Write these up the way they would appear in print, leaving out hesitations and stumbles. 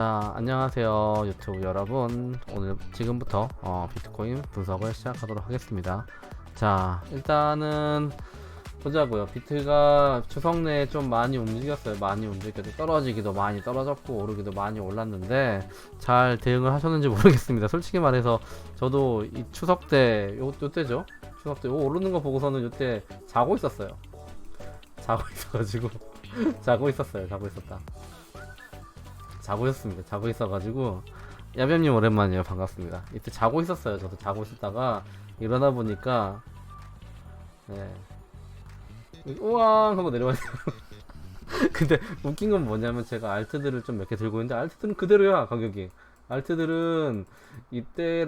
자, 안녕하세요 유튜브 여러분. 오늘 지금부터 비트코인 분석을 시작하도록 하겠습니다. 자, 일단은 보자고요. 비트가 추석 내에 좀 많이 움직였어요. 많이 움직여도 떨어지기도 많이 떨어졌고 오르기도 많이 올랐는데 잘 대응을 하셨는지 모르겠습니다. 솔직히 말해서 저도 이 추석 때 요때죠. 추석 때 오르는 거 보고서는 요때 자고 있었어요. 자고 있어가지고 자고 있었어요. 자고 있었습니다. 자고 있어가지고 야뱀님 오랜만이에요. 반갑습니다. 이때 자고 있었어요. 저도 자고 있었다가 일어나 보니까 네. 우왕 하고 내려왔어요. 근데 웃긴 건 뭐냐면 제가 알트들을 좀 몇 개 들고 있는데 알트들은 그대로야. 가격이 알트들은 이때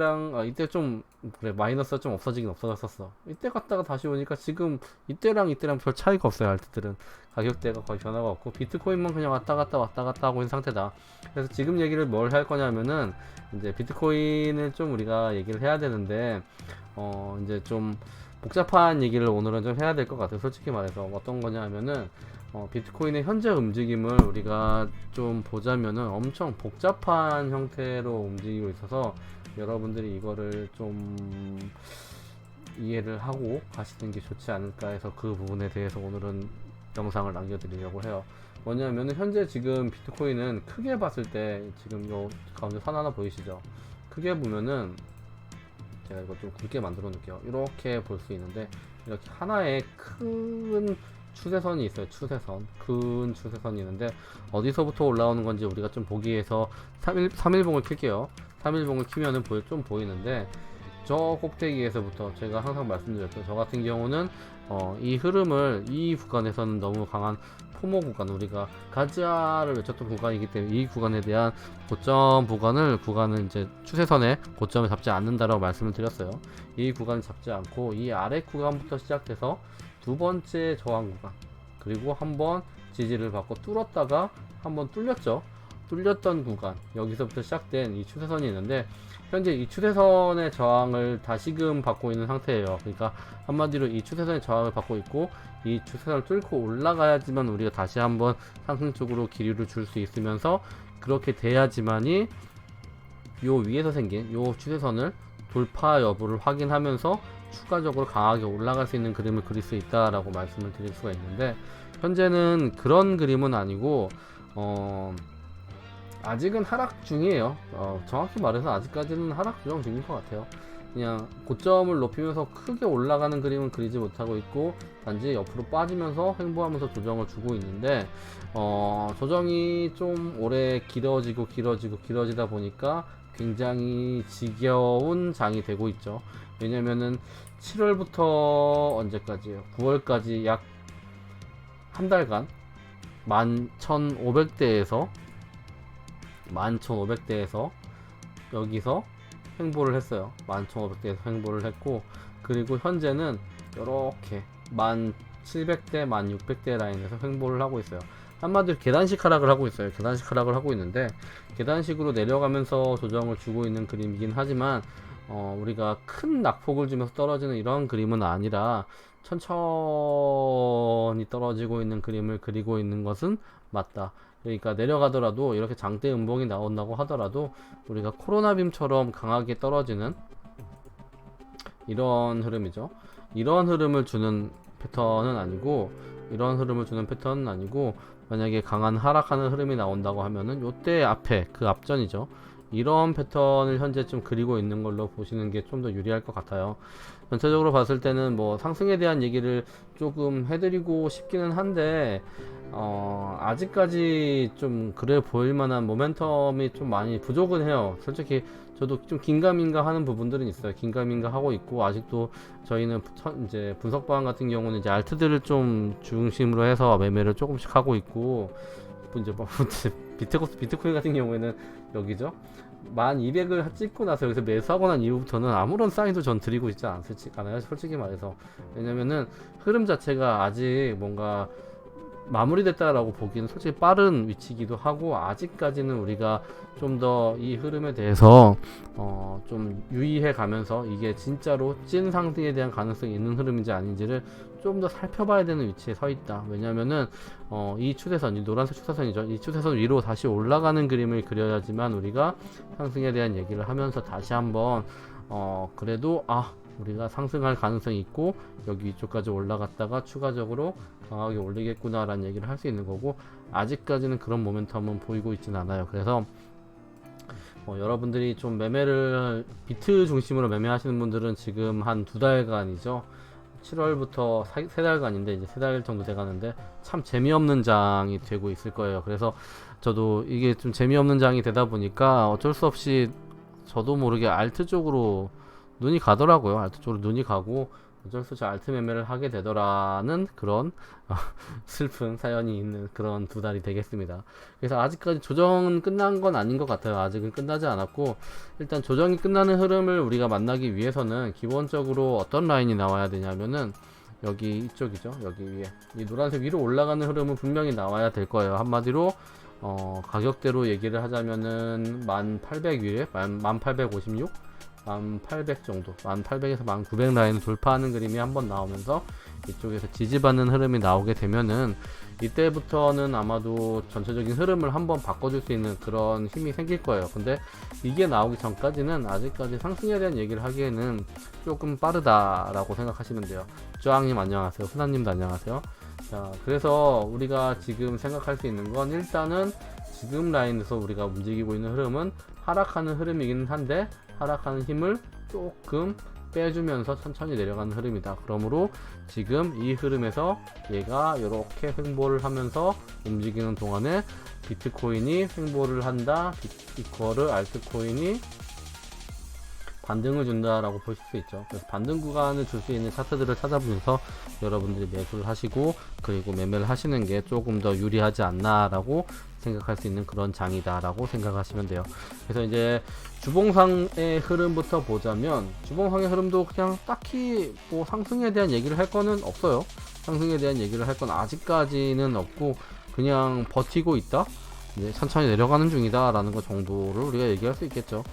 좀 그래 마이너스가 좀 없어지긴 없어졌었어. 이때 갔다가 다시 오니까 지금 이때랑 별 차이가 없어요. 알트들은 가격대가 거의 변화가 없고 비트코인만 그냥 왔다 갔다 하고 있는 상태다. 그래서 지금 얘기를 뭘 할 거냐면은 이제 비트코인을 좀 우리가 얘기를 해야 되는데 이제 좀 복잡한 얘기를 오늘은 좀 해야 될 것 같아요. 솔직히 말해서 어떤 거냐 하면은 비트코인의 현재 움직임을 우리가 좀 보자면은 엄청 복잡한 형태로 움직이고 있어서 여러분들이 이거를 좀 이해를 하고 가시는 게 좋지 않을까 해서 그 부분에 대해서 오늘은 영상을 남겨드리려고 해요. 뭐냐면은 현재 지금 비트코인은 크게 봤을 때 지금 요 가운데 선 하나 보이시죠? 크게 보면은 제가 이거 좀 굵게 만들어 놓을게요. 이렇게 볼 수 있는데 이렇게 하나의 큰 추세선이 있어요. 큰 추세선이 있는데 어디서부터 올라오는 건지 우리가 좀 보기 위해서 3일봉을 킬게요. 3일봉을 키면은 좀 보이는데 저 꼭대기에서부터 제가 항상 말씀드렸던 저 같은 경우는 이 흐름을 이 구간에서는 너무 강한 포모 구간, 우리가 가자를 외쳤던 구간이기 때문에 이 구간에 대한 구간을 이제 추세선의 고점을 잡지 않는다라고 말씀을 드렸어요. 이 구간을 잡지 않고 이 아래 구간부터 시작해서 두 번째 저항 구간, 그리고 한번 지지를 받고 뚫었다가 한번 뚫렸던 구간, 여기서부터 시작된 이 추세선이 있는데 현재 이 추세선의 저항을 다시금 받고 있는 상태예요. 그러니까 한마디로 이 추세선의 저항을 받고 있고 이 추세선을 뚫고 올라가야지만 우리가 다시 한번 상승 쪽으로 기류를 줄 수 있으면서, 그렇게 돼야지만이 요 위에서 생긴 요 추세선을 돌파 여부를 확인하면서 추가적으로 강하게 올라갈 수 있는 그림을 그릴 수 있다라고 말씀을 드릴 수가 있는데, 현재는 그런 그림은 아니고 아직은 하락 중이에요. 정확히 말해서 아직까지는 하락 중인 것 같아요. 그냥 고점을 높이면서 크게 올라가는 그림은 그리지 못하고 있고 단지 옆으로 빠지면서 횡보하면서 조정을 주고 있는데, 조정이 좀 오래 길어지다 보니까 굉장히 지겨운 장이 되고 있죠. 왜냐면은 7월부터 언제까지요? 9월까지 약 한 달간 11,500대에서 여기서 횡보를 했어요. 11,500대에서 횡보를 했고, 그리고 현재는 이렇게 1,700대, 1,600대 라인에서 횡보를 하고 있어요. 한마디로 계단식 하락을 하고 있어요. 계단식 하락을 하고 있는데 계단식으로 내려가면서 조정을 주고 있는 그림이긴 하지만 우리가 큰 낙폭을 주면서 떨어지는 이런 그림은 아니라 천천히 떨어지고 있는 그림을 그리고 있는 것은 맞다. 그러니까 내려가더라도 이렇게 장대 음봉이 나온다고 하더라도 우리가 코로나빔처럼 강하게 떨어지는 이런 흐름이죠. 이런 흐름을 주는 패턴은 아니고 만약에 강한 하락하는 흐름이 나온다고 하면은 요때 앞에 그 앞전이죠. 이런 패턴을 현재 좀 그리고 있는 걸로 보시는 게 좀 더 유리할 것 같아요. 전체적으로 봤을 때는 뭐 상승에 대한 얘기를 조금 해드리고 싶기는 한데 아직까지 좀 그래 보일 만한 모멘텀이 좀 많이 부족은 해요. 솔직히 저도 좀 긴가민가 하는 부분들은 있어요. 긴가민가 하고 있고, 아직도 저희는 이제 분석 방안 같은 경우는 이제 알트들을 좀 중심으로 해서 매매를 조금씩 하고 있고, 이제 뭐 비트코인 같은 경우에는 여기죠. 1200을 찍고 나서 여기서 매수하고 난 이후부터는 아무런 사인도 전 드리고 있지 않아요. 솔직히 말해서. 왜냐면은 흐름 자체가 아직 뭔가 마무리됐다라고 보기는 솔직히 빠른 위치이기도 하고, 아직까지는 우리가 좀 더 이 흐름에 대해서 좀 유의해 가면서 이게 진짜로 찐 상승에 대한 가능성이 있는 흐름인지 아닌지를 좀 더 살펴봐야 되는 위치에 서 있다. 왜냐면은 이 추세선, 이 노란색 추세선이죠. 이 추세선 위로 다시 올라가는 그림을 그려야지만 우리가 상승에 대한 얘기를 하면서 다시 한번 그래도 우리가 상승할 가능성이 있고 여기 이쪽까지 올라갔다가 추가적으로 강하게 올리겠구나 라는 얘기를 할 수 있는 거고, 아직까지는 그런 모멘텀은 보이고 있진 않아요. 그래서 여러분들이 좀 매매를 비트 중심으로 매매하시는 분들은 지금 한 2달간이죠. 7월부터 3달간인데 이제 3달 정도 돼가는데 참 재미없는 장이 되고 있을 거예요. 그래서 저도 이게 좀 재미없는 장이 되다 보니까 어쩔 수 없이 저도 모르게 알트 쪽으로 눈이 가더라고요. 알트 쪽으로 눈이 가고 어쩔 수 없이 알트 매매를 하게 되더라는 그런 슬픈 사연이 있는 그런 2달이 되겠습니다. 그래서 아직까지 조정은 끝난 건 아닌 것 같아요. 아직은 끝나지 않았고, 일단 조정이 끝나는 흐름을 우리가 만나기 위해서는 기본적으로 어떤 라인이 나와야 되냐면은 여기 이쪽이죠. 여기 위에 이 노란색 위로 올라가는 흐름은 분명히 나와야 될 거예요. 한마디로 가격대로 얘기를 하자면은 1800 위에 1856 1800 정도, 1800에서 1900 라인을 돌파하는 그림이 한번 나오면서 이쪽에서 지지받는 흐름이 나오게 되면은 이때부터는 아마도 전체적인 흐름을 한번 바꿔줄 수 있는 그런 힘이 생길 거예요. 근데 이게 나오기 전까지는 아직까지 상승에 대한 얘기를 하기에는 조금 빠르다라고 생각하시면 돼요. 쭈앙님 안녕하세요. 훈아님도 안녕하세요. 자, 그래서 우리가 지금 생각할 수 있는 건 일단은 지금 라인에서 우리가 움직이고 있는 흐름은 하락하는 흐름이긴 한데 하락하는 힘을 조금 빼주면서 천천히 내려가는 흐름이다. 그러므로 지금 이 흐름에서 얘가 이렇게 횡보를 하면서 움직이는 동안에 비트코인이 횡보를 한다. 이거를 알트코인이 반등을 준다라고 보실 수 있죠. 그래서 반등 구간을 줄 수 있는 차트들을 찾아보면서 여러분들이 매수를 하시고 그리고 매매를 하시는 게 조금 더 유리하지 않나라고 생각할 수 있는 그런 장이다라고 생각하시면 돼요. 그래서 이제 주봉상의 흐름부터 보자면, 주봉상의 흐름도 그냥 딱히 뭐 상승에 대한 얘기를 할 거는 없어요. 상승에 대한 얘기를 할 건 아직까지는 없고 그냥 버티고 있다, 이제 천천히 내려가는 중이다 라는 것 정도를 우리가 얘기할 수 있겠죠.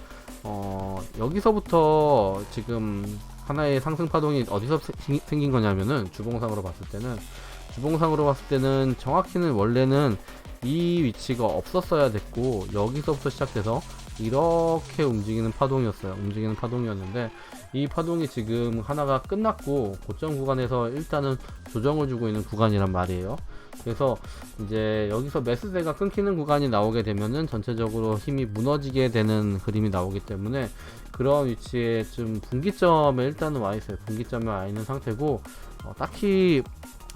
여기서부터 지금 하나의 상승 파동이 어디서 생긴 거냐면은 주봉상으로 봤을 때는 정확히는 원래는 이 위치가 없었어야 됐고 여기서부터 시작돼서 이렇게 움직이는 파동이었는데 이 파동이 지금 하나가 끝났고 고점 구간에서 일단은 조정을 주고 있는 구간이란 말이에요. 그래서 이제 여기서 매수세가 끊기는 구간이 나오게 되면은 전체적으로 힘이 무너지게 되는 그림이 나오기 때문에 그런 위치에 좀 분기점에 일단은 와 있어요. 분기점에 와 있는 상태고 딱히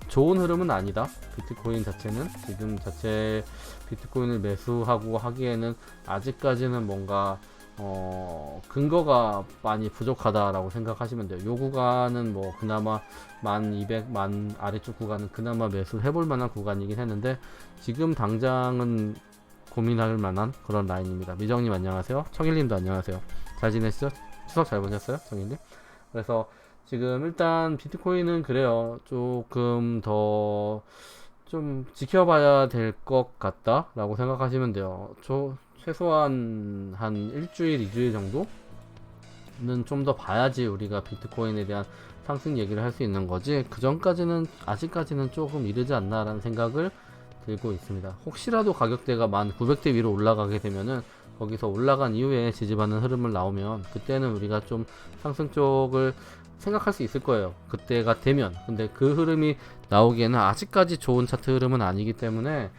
좋은 흐름은 아니다. 비트코인 자체는 지금 자체 비트코인을 매수하고 하기에는 아직까지는 뭔가 근거가 많이 부족하다라고 생각하시면 돼요. 요 구간은 뭐 그나마 1200만 아래쪽 구간은 그나마 매수를 해볼 만한 구간이긴 했는데 지금 당장은 고민할 만한 그런 라인입니다. 미정님 안녕하세요. 청일님도 안녕하세요. 잘 지내시죠? 추석 잘 보냈어요? 청일님? 그래서 지금 일단 비트코인은 그래요. 조금 더 좀 지켜봐야 될 것 같다 라고 생각하시면 돼요. 최소한 한 일주일, 2주일 정도는 좀 더 봐야지 우리가 비트코인에 대한 상승 얘기를 할 수 있는 거지, 그 전까지는 아직까지는 조금 이르지 않나 라는 생각을 들고 있습니다. 혹시라도 가격대가 1900대 위로 올라가게 되면은 거기서 올라간 이후에 지지받는 흐름을 나오면 그때는 우리가 좀 상승 쪽을 생각할 수 있을 거예요. 그때가 되면. 근데 그 흐름이 나오기에는 아직까지 좋은 차트 흐름은 아니기 때문에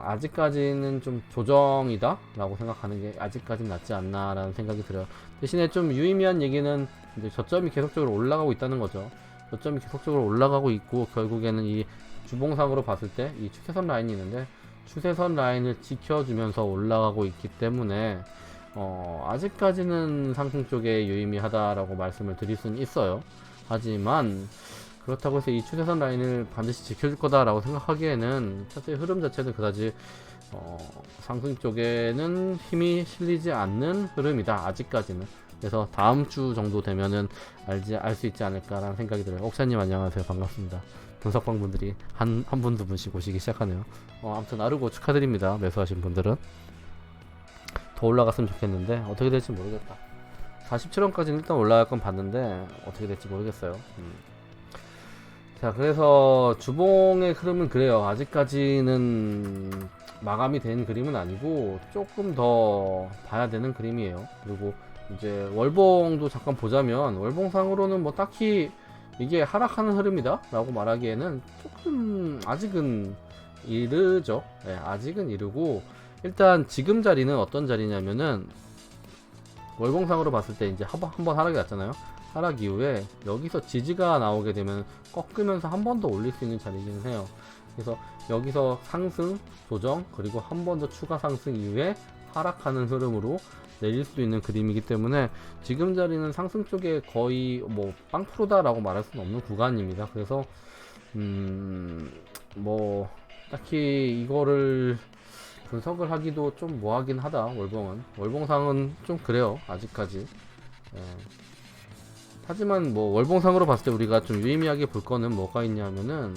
아직까지는 좀 조정이다 라고 생각하는 게 아직까지는 낫지 않나 라는 생각이 들어요. 대신에 좀 유의미한 얘기는 이제 저점이 계속적으로 올라가고 있다는 거죠. 저점이 계속적으로 올라가고 있고 결국에는 이 주봉상으로 봤을 때 이 추세선 라인이 있는데 추세선 라인을 지켜주면서 올라가고 있기 때문에 아직까지는 상승 쪽에 유의미하다라고 말씀을 드릴 수는 있어요. 하지만 그렇다고 해서 이 추세선 라인을 반드시 지켜줄 거다라고 생각하기에는 차트의 흐름 자체는 그다지 상승 쪽에는 힘이 실리지 않는 흐름이다, 아직까지는. 그래서 다음 주 정도 되면은 알 수 있지 않을까라는 생각이 들어요. 옥사님 안녕하세요. 반갑습니다. 분석방 분들이 한 분 두 분씩 오시기 시작하네요. 아무튼 아르고 축하드립니다. 매수하신 분들은 더 올라갔으면 좋겠는데 어떻게 될지 모르겠다. 47원까지는 일단 올라갈 건 봤는데 어떻게 될지 모르겠어요. 자, 그래서 주봉의 흐름은 그래요. 아직까지는 마감이 된 그림은 아니고 조금 더 봐야 되는 그림이에요. 그리고 이제 월봉도 잠깐 보자면 월봉상으로는 뭐 딱히 이게 하락하는 흐름이다 라고 말하기에는 조금 아직은 이르죠. 네, 아직은 이르고, 일단 지금 자리는 어떤 자리냐면은 월봉상으로 봤을 때 이제 한번 하락이 났잖아요. 하락 이후에 여기서 지지가 나오게 되면 꺾으면서 한 번 더 올릴 수 있는 자리이긴 해요. 그래서 여기서 상승, 조정, 그리고 한 번 더 추가 상승 이후에 하락하는 흐름으로 내릴 수 있는 그림이기 때문에 지금 자리는 상승 쪽에 거의 뭐 빵프로다 라고 말할 수는 없는 구간입니다. 그래서 뭐 딱히 이거를 분석을 하기도 좀 뭐하긴 하다. 월봉상은 좀 그래요 아직까지. 예. 하지만 뭐 월봉상으로 봤을 때 우리가 좀 유의미하게 볼 거는 뭐가 있냐면은,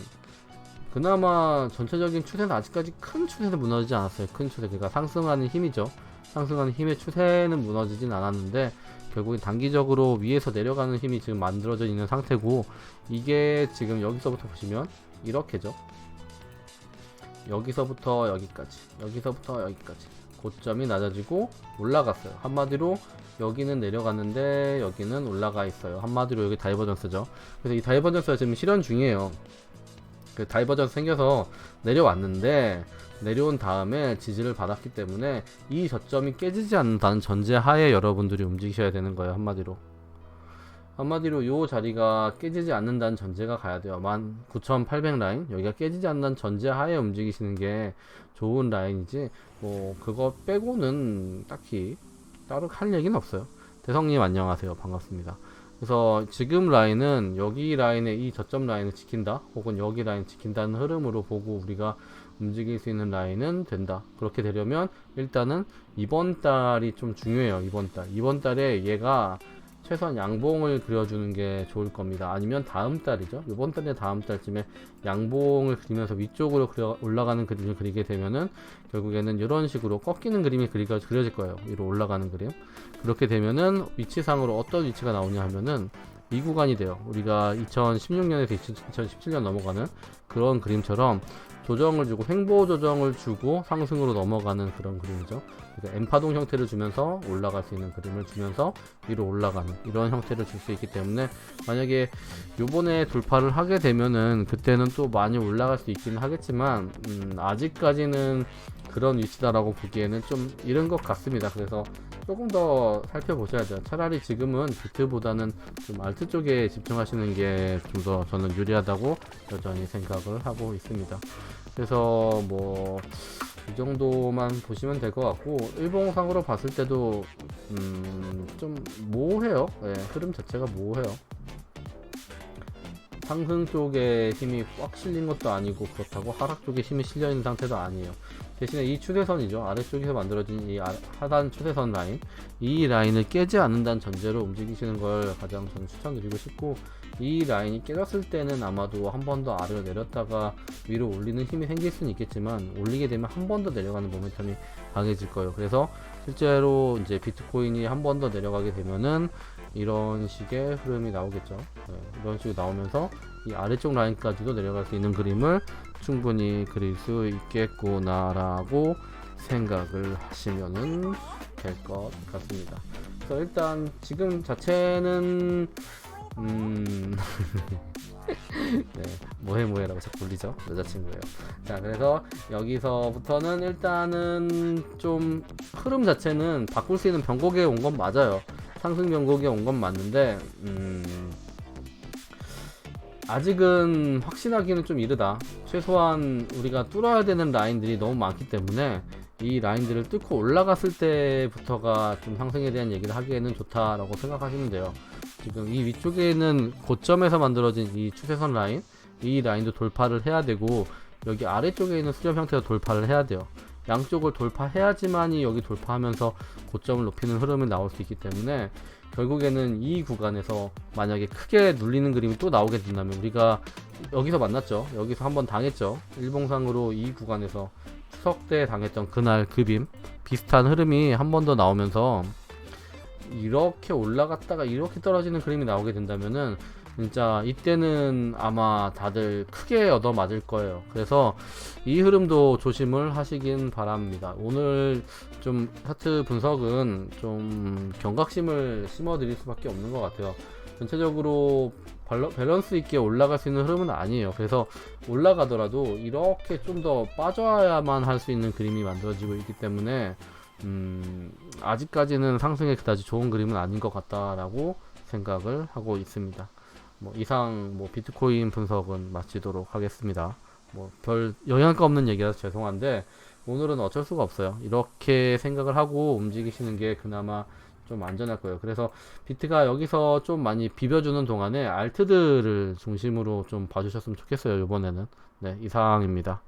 그나마 전체적인 추세는 아직까지 큰 추세는 무너지지 않았어요. 큰 추세, 그러니까 상승하는 힘이죠. 상승하는 힘의 추세는 무너지진 않았는데 결국엔 단기적으로 위에서 내려가는 힘이 지금 만들어져 있는 상태고, 이게 지금 여기서부터 보시면 이렇게죠. 여기서부터 여기까지, 여기서부터 여기까지 고점이 낮아지고 올라갔어요. 한마디로 여기는 내려갔는데 여기는 올라가 있어요. 한마디로 여기 다이버전스죠. 그래서 이 다이버전스가 지금 실현 중이에요. 그 다이버전스 생겨서 내려왔는데, 내려온 다음에 지지를 받았기 때문에 이 저점이 깨지지 않는다는 전제하에 여러분들이 움직이셔야 되는 거예요. 한마디로 요 자리가 깨지지 않는다는 전제가 가야 돼요. 19,800 라인, 여기가 깨지지 않는다는 전제하에 움직이시는 게 좋은 라인이지, 뭐 그거 빼고는 딱히 따로 할 얘기는 없어요. 대성님 안녕하세요. 반갑습니다. 그래서 지금 라인은 여기 라인의 이 저점 라인을 지킨다, 혹은 여기 라인 지킨다는 흐름으로 보고 우리가 움직일 수 있는 라인은 된다. 그렇게 되려면 일단은 이번 달이 좀 중요해요. 이번 달에 얘가 최소한 양봉을 그려주는 게 좋을 겁니다. 아니면 다음 달이죠. 이번 달에 다음 달쯤에 양봉을 그리면서 위쪽으로 올라가는 그림을 그리게 되면은 결국에는 이런 식으로 꺾이는 그림이 그려질 거예요. 위로 올라가는 그림. 그렇게 되면은 위치상으로 어떤 위치가 나오냐 하면은 이 구간이 돼요. 우리가 2016년에서 2017년 넘어가는 그런 그림처럼 조정을 주고, 횡보 조정을 주고 상승으로 넘어가는 그런 그림이죠. 그러니까 M파동 형태를 주면서 올라갈 수 있는 그림을 주면서 위로 올라가는 이런 형태를 줄 수 있기 때문에, 만약에 요번에 돌파를 하게 되면은 그때는 또 많이 올라갈 수 있기는 하겠지만 아직까지는 그런 위치다라고 보기에는 좀 이른 것 같습니다. 그래서 조금 더 살펴보셔야 돼요. 차라리 지금은 비트보다는 좀 알트 쪽에 집중하시는 게 좀 더 저는 유리하다고 여전히 생각을 하고 있습니다. 그래서 뭐 이 정도만 보시면 될 것 같고, 일봉상으로 봤을 때도 좀 모호해요. 네, 흐름 자체가 모호해요. 상승 쪽에 힘이 꽉 실린 것도 아니고, 그렇다고 하락 쪽에 힘이 실려 있는 상태도 아니에요. 대신에 이 추세선이죠. 아래쪽에서 만들어진 이 하단 추세선 라인, 이 라인을 깨지 않는다는 전제로 움직이시는 걸 가장 저는 추천드리고 싶고, 이 라인이 깨졌을 때는 아마도 한 번 더 아래로 내렸다가 위로 올리는 힘이 생길 수는 있겠지만, 올리게 되면 한 번 더 내려가는 모멘텀이 강해질 거예요. 그래서 실제로 이제 비트코인이 한 번 더 내려가게 되면은 이런 식의 흐름이 나오겠죠. 네, 이런 식으로 나오면서 이 아래쪽 라인까지도 내려갈 수 있는 그림을 충분히 그릴 수 있겠구나라고 생각을 하시면은 될 것 같습니다. 그래서 일단 지금 자체는 네, 뭐해라고 자꾸 울리죠, 여자친구예요. 자, 그래서 여기서부터는 일단은 좀 흐름 자체는 바꿀 수 있는 변곡에 온 건 맞아요. 상승 변곡에 온 건 맞는데 아직은 확신하기는 좀 이르다. 최소한 우리가 뚫어야 되는 라인들이 너무 많기 때문에 이 라인들을 뚫고 올라갔을 때부터가 좀 상승에 대한 얘기를 하기에는 좋다라고 생각하시면 돼요. 지금 이 위쪽에 있는 고점에서 만들어진 이 추세선 라인, 이 라인도 돌파를 해야 되고, 여기 아래쪽에 있는 수렴 형태도 돌파를 해야 돼요. 양쪽을 돌파해야지만이 여기 돌파하면서 고점을 높이는 흐름이 나올 수 있기 때문에 결국에는 이 구간에서 만약에 크게 눌리는 그림이 또 나오게 된다면, 우리가 여기서 만났죠. 여기서 한번 당했죠. 일봉상으로 이 구간에서 추석 때 당했던 그날 그빔 비슷한 흐름이 한 번 더 나오면서 이렇게 올라갔다가 이렇게 떨어지는 그림이 나오게 된다면은 진짜 이때는 아마 다들 크게 얻어 맞을 거예요. 그래서 이 흐름도 조심을 하시긴 바랍니다. 오늘 좀 차트 분석은 좀 경각심을 심어 드릴 수밖에 없는 것 같아요. 전체적으로 밸런스 있게 올라갈 수 있는 흐름은 아니에요. 그래서 올라가더라도 이렇게 좀 더 빠져야만 할 수 있는 그림이 만들어지고 있기 때문에 아직까지는 상승에 그다지 좋은 그림은 아닌 것 같다라고 생각을 하고 있습니다. 뭐 이상 뭐 비트코인 분석은 마치도록 하겠습니다. 뭐 별 영향가 없는 얘기라서 죄송한데 오늘은 어쩔 수가 없어요. 이렇게 생각을 하고 움직이시는 게 그나마 좀 안전할 거예요. 그래서 비트가 여기서 좀 많이 비벼주는 동안에 알트들을 중심으로 좀 봐주셨으면 좋겠어요. 이번에는. 네, 이상입니다.